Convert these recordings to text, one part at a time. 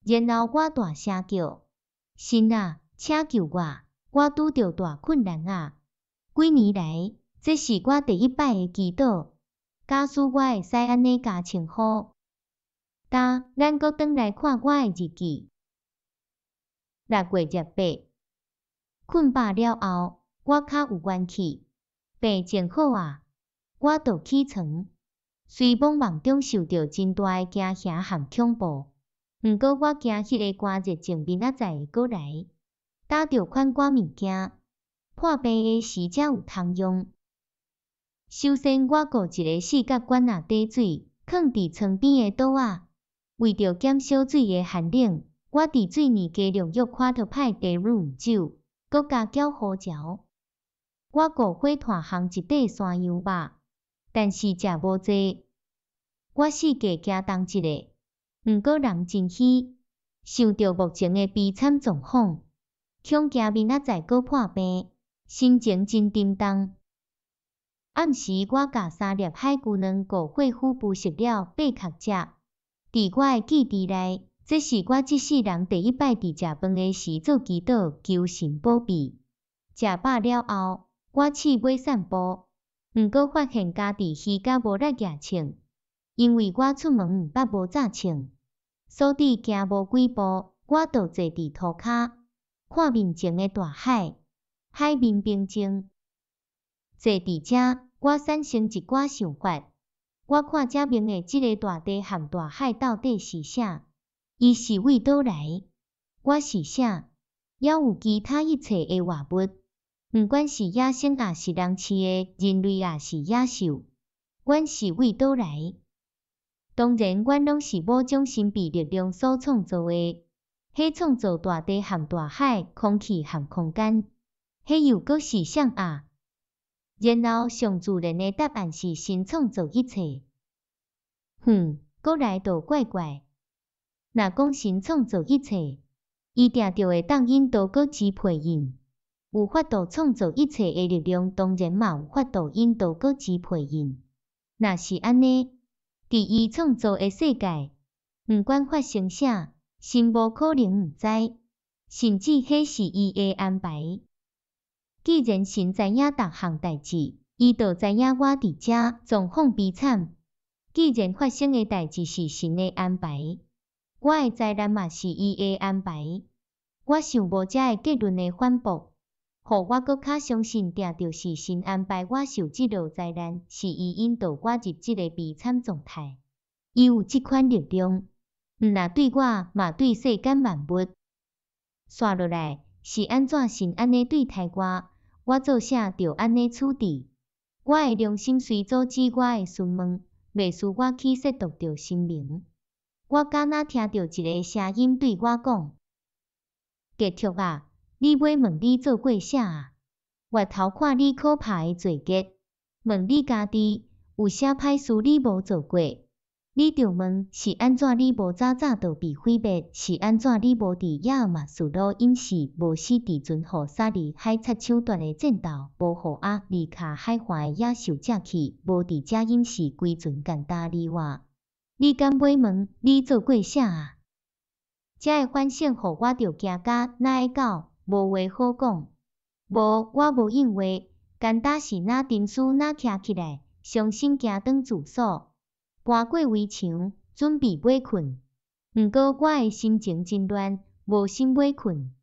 然后我大声叫：神啊，请救我！我拄着大困难啊！几年来，这是我第一摆的祈祷。假使我会使安尼加称呼，咱搁转来看我的日记。6月28，困饱了后，我较有元气，病真好啊！我就起床，虽茫茫中受到真大的惊吓和恐怖，毋过我惊迄个寒热症明仔载会过来，打着款寡物件，破病的时才有通用。首先，我顾一个四角管仔底水，放伫床边的桌仔，为着减少水的寒冷，我伫水面加入约夸特派茶卤酒，搁加搅胡椒。我顾火炭烘一块山羊肉，但是食无济。我四界行动一下，毋过人真稀，想着目前的悲惨状况，恐惊明仔载搁破病，心情真沉重。暗时，我甲3粒海龟卵顾血虎腐蚀了8壳食。伫我的记忆内，这是我这世人第一摆伫食饭的时做祈祷，求神保庇。食饱了后，我试买散步，毋过发现家己虚甲无力举穿，因为我出门毋捌无早穿，所以行无几步，我就坐伫涂骹，看面前的大海，海面平静。坐伫遮，我产生一寡想法。我看遮面的即个大地和大海到底是啥？伊是为倒来？我是啥？还有其他一切的活物，毋管是野生也是人饲的，人类也是野兽，阮是为倒来？当然，阮拢是某种神秘力量所创造的。迄创造大地和大海、空气和空间，迄又搁是啥啊？然后上自然的答案是神创造一切。过来就怪怪。若讲神创造一切，伊定就会当引导搁支配因。有法度创造一切的力量，当然嘛有法度引导搁支配因。若是安尼，伫伊创造的世界，毋管发生啥，神无可能毋知，甚至迄是伊的安排。既然神知影逐项代志，伊就知影我伫遮状况悲惨。既然发生的代志是神的安排，我的灾难嘛是伊的安排。我想无遮个结论的反驳，互我搁较相信，定就是神安排我受即落灾难，是伊引导我入即个悲惨状态。伊有即款力量，毋若对我，嘛对世间万物。刷落来是安怎神安尼对待我做啥着安尼处置？我的良心虽阻止我的询问，袂使我去亵渎着神明。我敢若听到一个声音对我讲：结束啊！你买问你做过啥啊？回头看你可怕的罪孽，问你家己有啥歹事你无做过？你着问是安怎你无早就被毁灭？是安怎你无伫亚尔马斯罗隐士，无死伫尊互沙利海擦手段的战斗，无互阿里卡海岸的野兽食去，无伫遮隐士归船干焦你我？你敢买问你做过啥啊？遮个反省互我着惊甲哪会到，无话好讲。无，我无应话，干焦是哪沉思哪徛起来，伤心行转住所。搬过围墙，准备买困。毋过我的心情真乱，无心买困。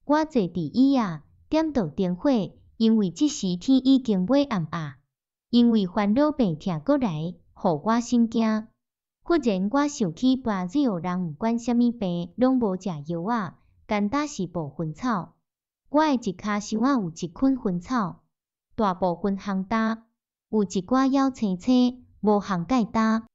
我坐伫椅仔，点着灯火，因为即时天已经尾暗啊。因为烦恼病痛过来，互我心惊。忽然我想起巴日奥人毋管啥物病，拢无食药仔，干焦是捕薰草。我的一骹箱仔有一捆薰草，大部分烘焦，有一寡枵青青，无烘介焦。